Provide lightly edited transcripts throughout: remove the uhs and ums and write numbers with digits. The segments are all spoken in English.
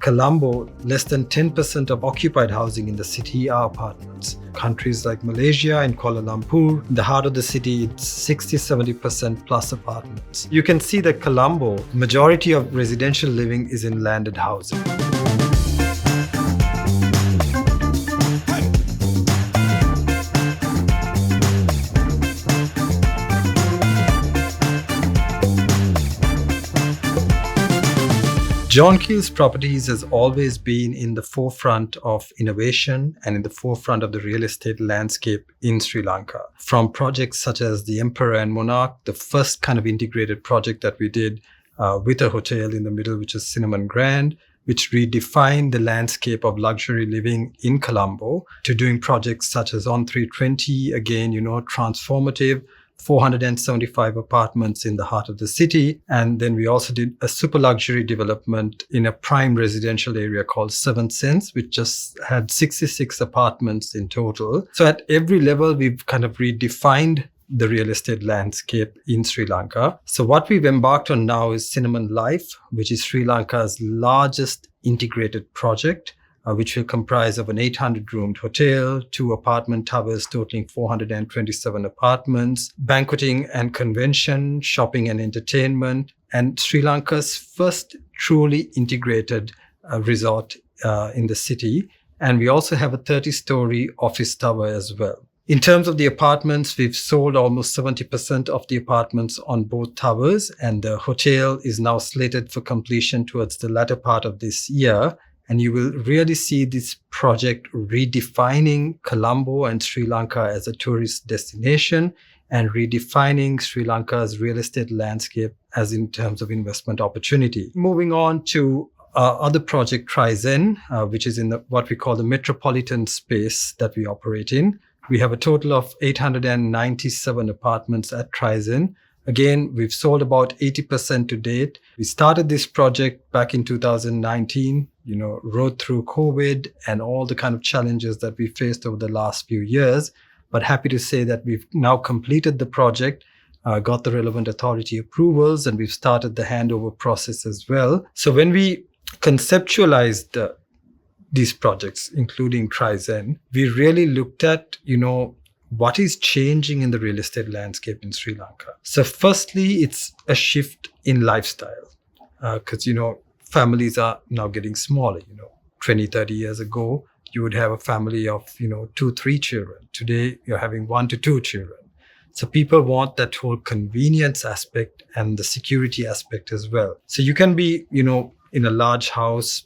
Colombo, less than 10% of occupied housing in the city are apartments. Countries like Malaysia and Kuala Lumpur, in the heart of the city, it's 60-70% plus apartments. You can see that Colombo, majority of residential living is in landed housing. John Keells Properties has always been in the forefront of innovation and in the forefront of the real estate landscape in Sri Lanka. From projects such as the Emperor and Monarch, the first kind of integrated project that we did with a hotel in the middle, which is Cinnamon Grand, which redefined the landscape of luxury living in Colombo, to doing projects such as On 320, again, transformative, 475 apartments in the heart of the city. And then we also did a super luxury development in a prime residential area called 7 Sense, which just had 66 apartments in total. So at every level, we've kind of redefined the real estate landscape in Sri Lanka. So what we've embarked on now is Cinnamon Life, which is Sri Lanka's largest integrated project, which will comprise of an 800-roomed hotel, 2 apartment towers totaling 427 apartments, banqueting and convention, shopping and entertainment, and Sri Lanka's first truly integrated resort in the city. And we also have a 30-story office tower as well. In terms of the apartments, we've sold almost 70% of the apartments on both towers, and the hotel is now slated for completion towards the latter part of this year. And you will really see this project redefining Colombo and Sri Lanka as a tourist destination and redefining Sri Lanka's real estate landscape as in terms of investment opportunity. Moving on to our other project, TRI-ZEN, which is in what we call the metropolitan space that we operate in. We have a total of 897 apartments at TRI-ZEN. Again, we've sold about 80% to date. We started this project back in 2019, rode through COVID and all the kind of challenges that we faced over the last few years. But happy to say that we've now completed the project, got the relevant authority approvals, and we've started the handover process as well. So when we conceptualized these projects, including TRI-ZEN, we really looked at, what is changing in the real estate landscape in Sri Lanka. So firstly, it's a shift in lifestyle because, families are now getting smaller. 20, 30 years ago, you would have a family of, 2-3 children. Today, you're having 1 to 2 children. So people want that whole convenience aspect and the security aspect as well. So you can be, in a large house,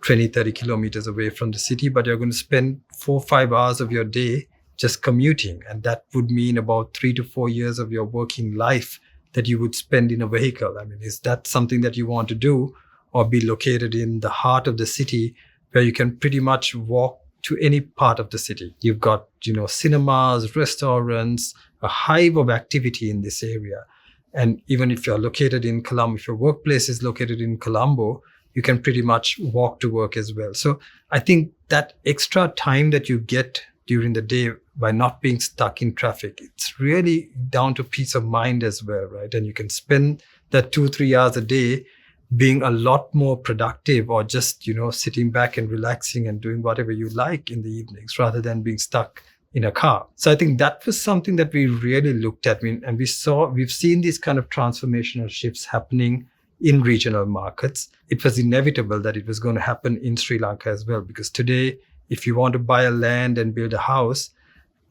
20, 30 kilometers away from the city, but you're going to spend 4 or 5 hours of your day just commuting. And that would mean about 3 to 4 years of your working life that you would spend in a vehicle. I mean, is that something that you want to do, or be located in the heart of the city where you can pretty much walk to any part of the city? You've got, cinemas, restaurants, a hive of activity in this area. And even if you're located in Colombo, if your workplace is located in Colombo, you can pretty much walk to work as well. So I think that extra time that you get during the day by not being stuck in traffic, it's really down to peace of mind as well, right? And you can spend that 2-3 hours a day being a lot more productive, or just, sitting back and relaxing and doing whatever you like in the evenings rather than being stuck in a car. So I think that was something that we really looked at. And we've seen these kind of transformational shifts happening in regional markets. It was inevitable that it was going to happen in Sri Lanka as well, because today, if you want to buy a land and build a house,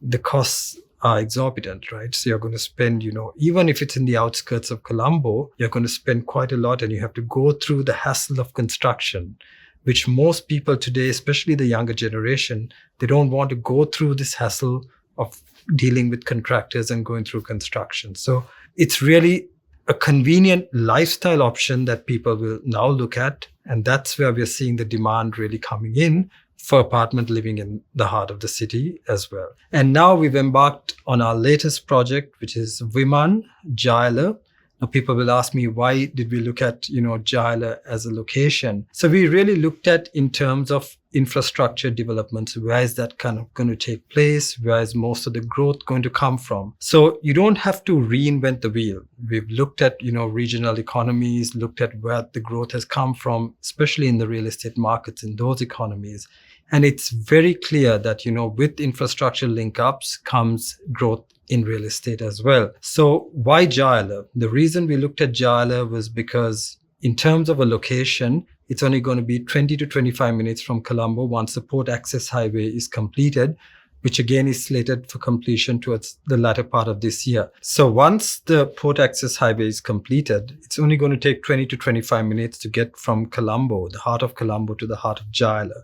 the costs are exorbitant, right? So you're going to spend, even if it's in the outskirts of Colombo, you're going to spend quite a lot, and you have to go through the hassle of construction, which most people today, especially the younger generation, they don't want to go through this hassle of dealing with contractors and going through construction. So it's really a convenient lifestyle option that people will now look at. And that's where we're seeing the demand really coming in for apartment living in the heart of the city as well. And now we've embarked on our latest project, which is Viman, Jaila. Now people will ask me, why did we look at, Jaila as a location? So we really looked at in terms of infrastructure developments, where is that kind of going to take place? Where is most of the growth going to come from? So you don't have to reinvent the wheel. We've looked at, regional economies, looked at where the growth has come from, especially in the real estate markets in those economies. And it's very clear that, with infrastructure link-ups comes growth in real estate as well. So why Jayala? The reason we looked at Jayala was because in terms of a location, it's only going to be 20 to 25 minutes from Colombo once the Port Access Highway is completed, which again is slated for completion towards the latter part of this year. So once the Port Access Highway is completed, it's only going to take 20 to 25 minutes to get from Colombo, the heart of Colombo, to the heart of Jayala.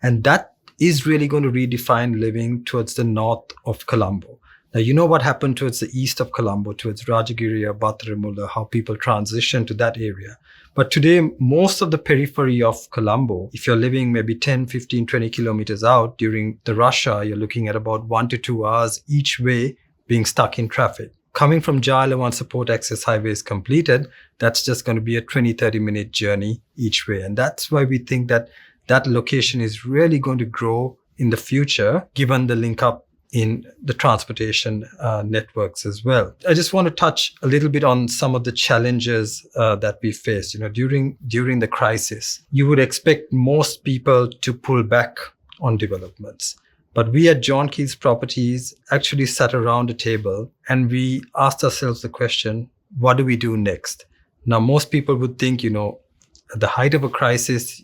And that is really going to redefine living towards the north of Colombo. Now, you know what happened towards the east of Colombo, towards Rajagiriya, Bataramula, how people transitioned to that area. But today, most of the periphery of Colombo, if you're living maybe 10, 15, 20 kilometers out during the rush hour, you're looking at about 1 to 2 hours each way being stuck in traffic. Coming from Jayala, once the Port Access Highway is completed, that's just going to be a 20, 30-minute journey each way. And that's why we think that that location is really going to grow in the future, given the link up in the transportation networks as well. I just want to touch a little bit on some of the challenges that we faced. During the crisis, you would expect most people to pull back on developments. But we at John Keells Properties actually sat around a table and we asked ourselves the question, what do we do next? Now, most people would think, at the height of a crisis,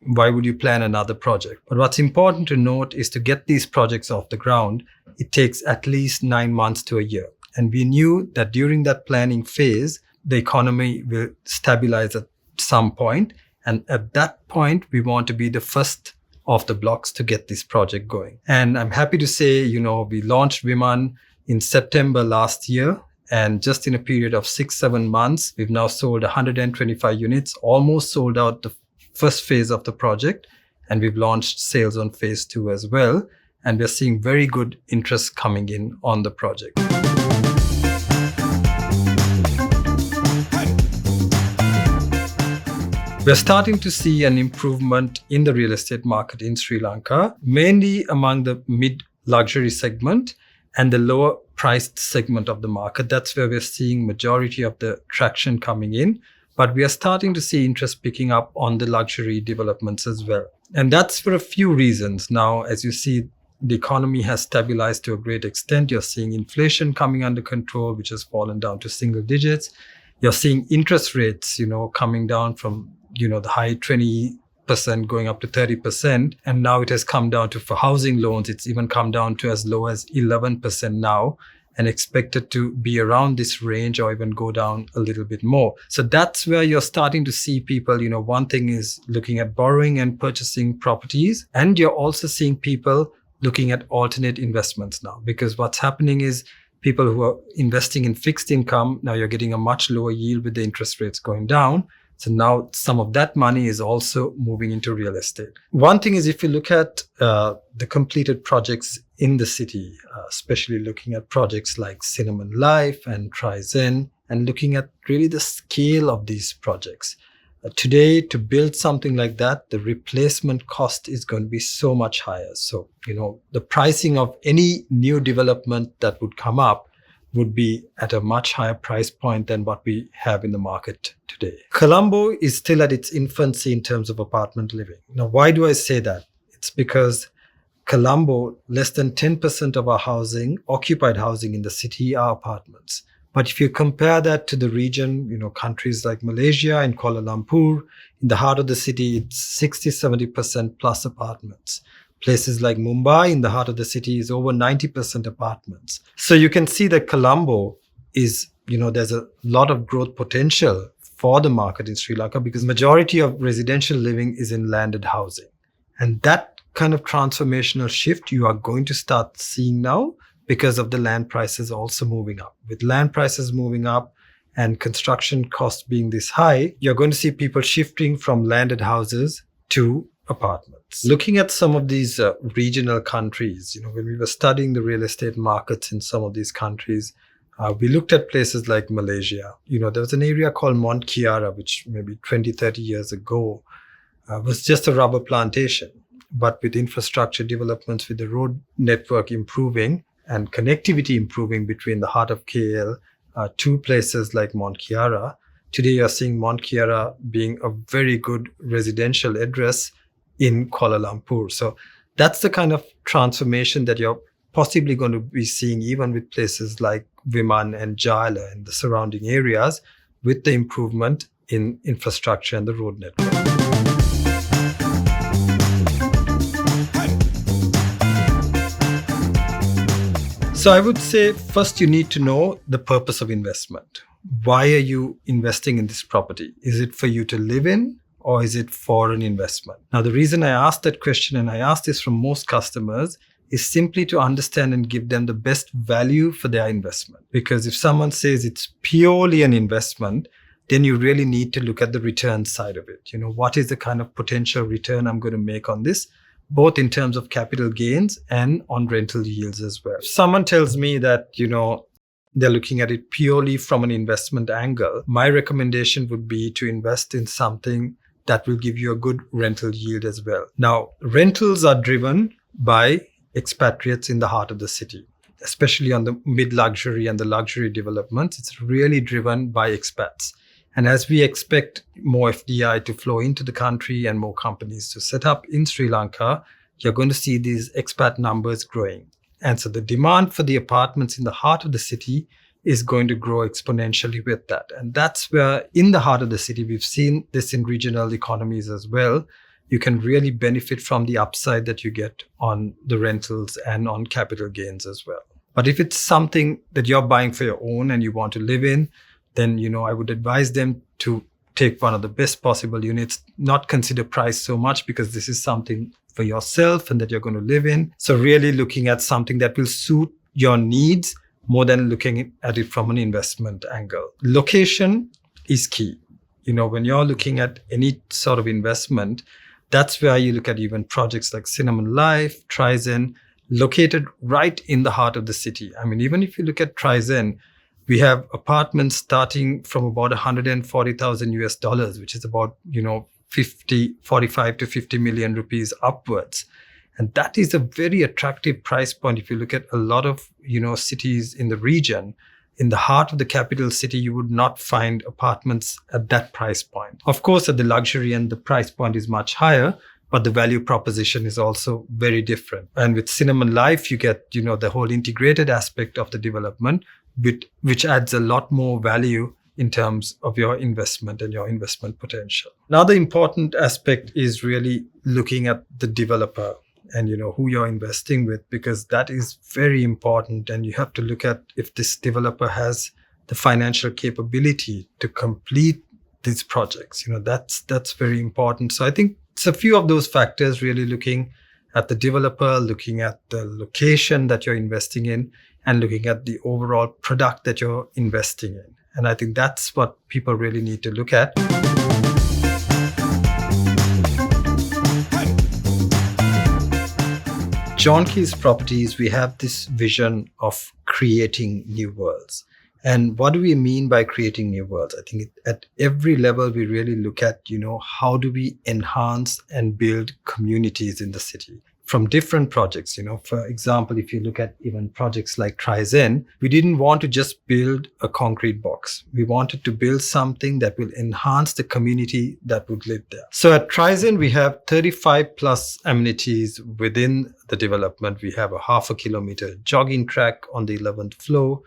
why would you plan another project? But what's important to note is to get these projects off the ground, it takes at least 9 months to a year. And we knew that during that planning phase, the economy will stabilize at some point. And at that point, we want to be the first of the blocks to get this project going. And I'm happy to say, we launched Viman in September last year. And just in a period of 6-7 months, we've now sold 125 units, almost sold out the first phase of the project, and we've launched sales on phase 2 as well. And we're seeing very good interest coming in on the project. We're starting to see an improvement in the real estate market in Sri Lanka, mainly among the mid-luxury segment and the lower priced segment of the market. That's where we're seeing majority of the traction coming in. But we are starting to see interest picking up on the luxury developments as well. And that's for a few reasons. Now, as you see, the economy has stabilized to a great extent. You're seeing inflation coming under control, which has fallen down to single digits. You're seeing interest rates, coming down from, the high 20% going up to 30%. And now it has come down to, for housing loans, it's even come down to as low as 11% now, and expected to be around this range or even go down a little bit more. So that's where you're starting to see people, one thing is looking at borrowing and purchasing properties, and you're also seeing people looking at alternate investments now, because what's happening is people who are investing in fixed income, now you're getting a much lower yield with the interest rates going down. So now some of that money is also moving into real estate. One thing is, if you look at the completed projects in the city, especially looking at projects like Cinnamon Life and TRI-ZEN, and looking at really the scale of these projects. Today, to build something like that, the replacement cost is going to be so much higher. So, the pricing of any new development that would come up would be at a much higher price point than what we have in the market today. Colombo is still at its infancy in terms of apartment living. Now, why do I say that? It's because Colombo, less than 10% of our housing, occupied housing in the city, are apartments. But if you compare that to the region, countries like Malaysia and Kuala Lumpur, in the heart of the city, it's 60-70% plus apartments. Places like Mumbai, in the heart of the city, is over 90% apartments. So you can see that Colombo is, there's a lot of growth potential for the market in Sri Lanka, because majority of residential living is in landed housing. And that kind of transformational shift you are going to start seeing now because of the land prices also moving up. With land prices moving up and construction costs being this high, you're going to see people shifting from landed houses to apartments. Looking at some of these regional countries, when we were studying the real estate markets in some of these countries, we looked at places like Malaysia. There was an area called Mont Kiara, which maybe 20, 30 years ago was just a rubber plantation. but with infrastructure developments, with the road network improving and connectivity improving between the heart of KL to places like Mont Kiara, today you're seeing Mont Kiara being a very good residential address in Kuala Lumpur. So that's the kind of transformation that you're possibly going to be seeing even with places like Viman and Jala and the surrounding areas with the improvement in infrastructure and the road network. So I would say first you need to know the purpose of investment. Why are you investing in this property? Is it for you to live in or is it for an investment? Now, the reason I asked that question, and I ask this from most customers, is simply to understand and give them the best value for their investment. Because if someone says it's purely an investment, then you really need to look at the return side of it. What is the kind of potential return I'm going to make on this, both in terms of capital gains and on rental yields as well. If someone tells me that, they're looking at it purely from an investment angle, my recommendation would be to invest in something that will give you a good rental yield as well. Now, rentals are driven by expatriates in the heart of the city, especially on the mid-luxury and the luxury developments. It's really driven by expats. And as we expect more FDI to flow into the country and more companies to set up in Sri Lanka, you're going to see these expat numbers growing. And so the demand for the apartments in the heart of the city is going to grow exponentially with that. And that's where in the heart of the city, we've seen this in regional economies as well. You can really benefit from the upside that you get on the rentals and on capital gains as well. But if it's something that you're buying for your own and you want to live in, then, I would advise them to take one of the best possible units, not consider price so much because this is something for yourself and that you're going to live in. So really looking at something that will suit your needs more than looking at it from an investment angle. Location is key. When you're looking at any sort of investment, that's where you look at even projects like Cinnamon Life, TRI-ZEN, located right in the heart of the city. I mean, even if you look at TRI-ZEN, we have apartments starting from about $140,000 which is about, 45 to 50 million rupees upwards. And that is a very attractive price point. If you look at a lot of, cities in the region, in the heart of the capital city, you would not find apartments at that price point. Of course, at the luxury end, the price point is much higher, but the value proposition is also very different. And with Cinnamon Life, you get, the whole integrated aspect of the development, which adds a lot more value in terms of your investment and your investment potential. Another important aspect is really looking at the developer and who you're investing with, because that is very important. And you have to look at if this developer has the financial capability to complete these projects. That's very important. So I think it's a few of those factors, really looking at the developer, looking at the location that you're investing in, and looking at the overall product that you're investing in. And I think that's what people really need to look at. John Keells Properties, we have this vision of creating new worlds. And what do we mean by creating new worlds? I think at every level, we really look at, how do we enhance and build communities in the city from different projects. For example, if you look at even projects like TRI-ZEN, we didn't want to just build a concrete box. We wanted to build something that will enhance the community that would live there. So at TRI-ZEN, we have 35 plus amenities within the development. We have a 0.5 kilometer jogging track on the 11th floor.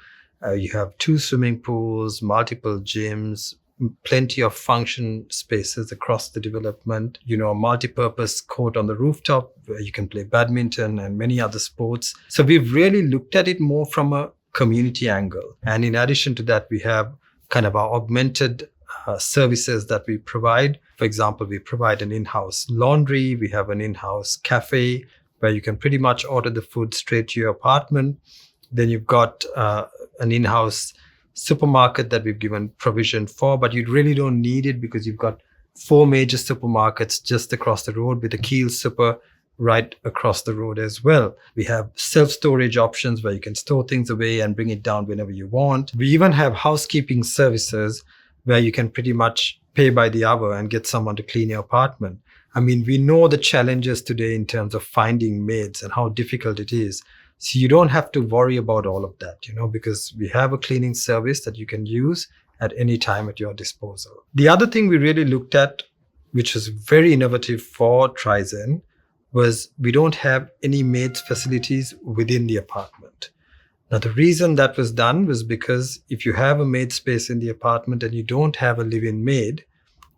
You have 2 swimming pools, multiple gyms, plenty of function spaces across the development, a multi-purpose court on the rooftop where you can play badminton and many other sports. So we've really looked at it more from a community angle. And in addition to that, we have kind of our augmented services that we provide. For example, we provide an in-house laundry. We have an in-house cafe where you can pretty much order the food straight to your apartment. Then you've got an in-house supermarket that we've given provision for, but you really don't need it because you've got 4 major supermarkets just across the road with the Keells Super right across the road as well. We have self-storage options where you can store things away and bring it down whenever you want. We even have housekeeping services where you can pretty much pay by the hour and get someone to clean your apartment. I mean, we know the challenges today in terms of finding maids and how difficult it is. So you don't have to worry about all of that, because we have a cleaning service that you can use at any time at your disposal. The other thing we really looked at, which was very innovative for TRI-ZEN, was we don't have any maids facilities within the apartment. Now, the reason that was done was because if you have a maid space in the apartment and you don't have a live-in maid,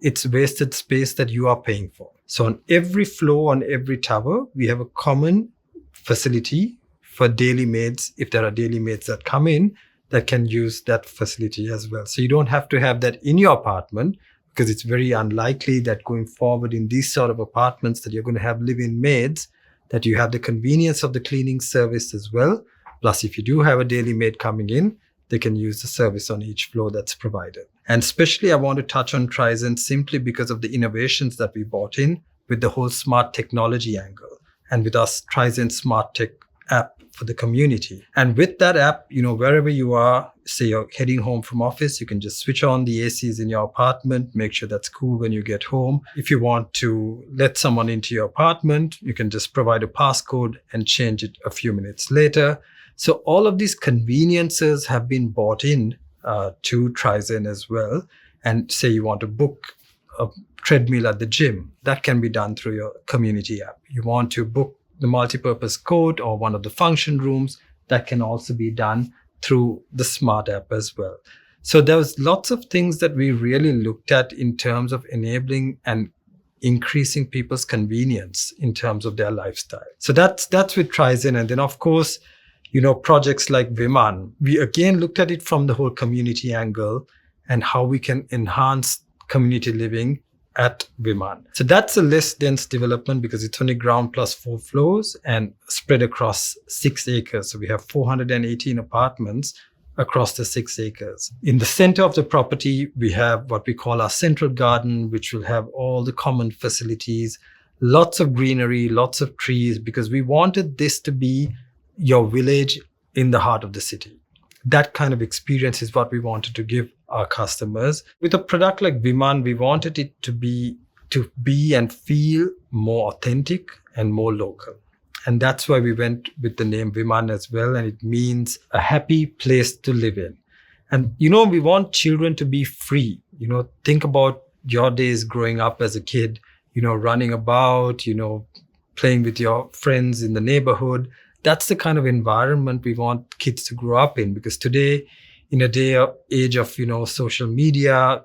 it's wasted space that you are paying for. So on every floor, on every tower, we have a common facility for daily maids. If there are daily maids that come in, that can use that facility as well. So you don't have to have that in your apartment, because it's very unlikely that going forward in these sort of apartments that you're going to have live-in maids, that you have the convenience of the cleaning service as well. Plus, if you do have a daily maid coming in, they can use the service on each floor that's provided. And especially I want to touch on TRI-ZEN simply because of the innovations that we brought in with the whole smart technology angle and with our TRI-ZEN Smart Tech app for the community. And with that app, wherever you are, say you're heading home from office, you can just switch on the ACs in your apartment, make sure that's cool when you get home. If you want to let someone into your apartment, you can just provide a passcode and change it a few minutes later. So all of these conveniences have been brought in to TRI-ZEN as well. And say you want to book a treadmill at the gym, that can be done through your community app. You want to book the multipurpose court or one of the function rooms, that can also be done through the smart app as well. So there was lots of things that we really looked at in terms of enabling and increasing people's convenience in terms of their lifestyle. So that's with TRI-ZEN. And then of course, projects like Viman, we again looked at it from the whole community angle and how we can enhance community living at Viman. So that's a less dense development because it's only ground plus 4 floors and spread across 6 acres. So we have 418 apartments across the 6 acres. In the center of the property, we have what we call our central garden, which will have all the common facilities, lots of greenery, lots of trees, because we wanted this to be your village in the heart of the city. That kind of experience is what we wanted to give our customers. With a product like Viman, we wanted it to be and feel more authentic and more local. And that's why we went with the name Viman as well. And it means a happy place to live in. And, we want children to be free. Think about your days growing up as a kid, running about, playing with your friends in the neighborhood. That's the kind of environment we want kids to grow up in, because today, in a age of, social media,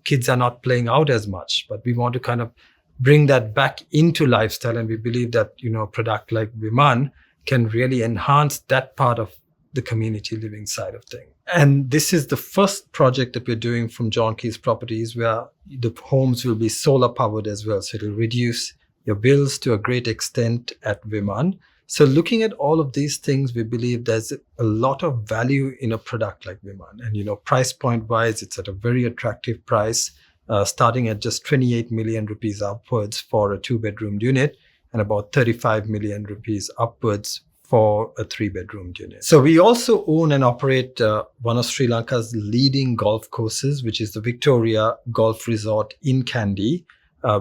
kids are not playing out as much, but we want to kind of bring that back into lifestyle. And we believe that, a product like Viman can really enhance that part of the community living side of things. And this is the first project that we're doing from John Keells Properties, where the homes will be solar powered as well. So it'll reduce your bills to a great extent at Viman. So looking at all of these things, we believe there's a lot of value in a product like Viman. And, price point wise, it's at a very attractive price, starting at just 28 million rupees upwards for a 2-bedroom unit and about 35 million rupees upwards for a 3-bedroom unit. So we also own and operate one of Sri Lanka's leading golf courses, which is the Victoria Golf Resort in Kandy,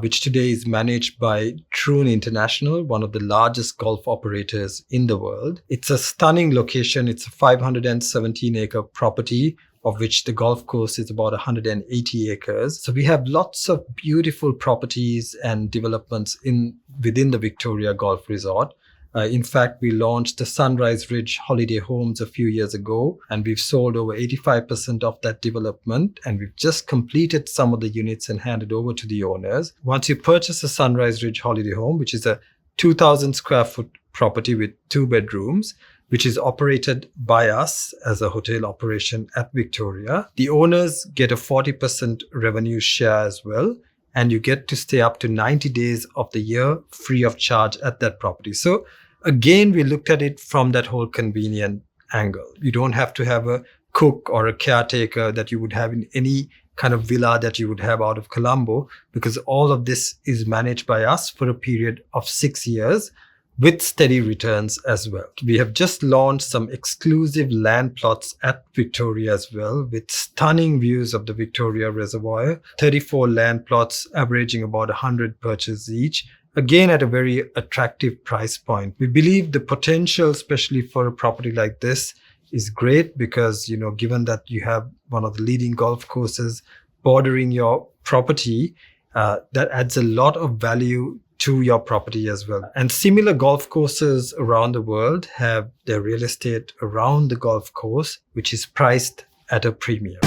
which today is managed by Troon International, one of the largest golf operators in the world. It's a stunning location. It's a 517-acre property, of which the golf course is about 180 acres. So we have lots of beautiful properties and developments within the Victoria Golf Resort. In fact, we launched the Sunrise Ridge holiday homes a few years ago, and we've sold over 85% of that development. And we've just completed some of the units and handed over to the owners. Once you purchase a Sunrise Ridge holiday home, which is a 2,000 square foot property with 2 bedrooms, which is operated by us as a hotel operation at Victoria, the owners get a 40% revenue share as well. And you get to stay up to 90 days of the year free of charge at that property. So again, we looked at it from that whole convenient angle. You don't have to have a cook or a caretaker that you would have in any kind of villa that you would have out of Colombo, because all of this is managed by us for a period of 6 years with steady returns as well. We have just launched some exclusive land plots at Victoria as well, with stunning views of the Victoria Reservoir. 34 land plots averaging about 100 purchases each. Again, at a very attractive price point. We believe the potential, especially for a property like this, is great because, given that you have one of the leading golf courses bordering your property, that adds a lot of value to your property as well. And similar golf courses around the world have their real estate around the golf course, which is priced at a premium.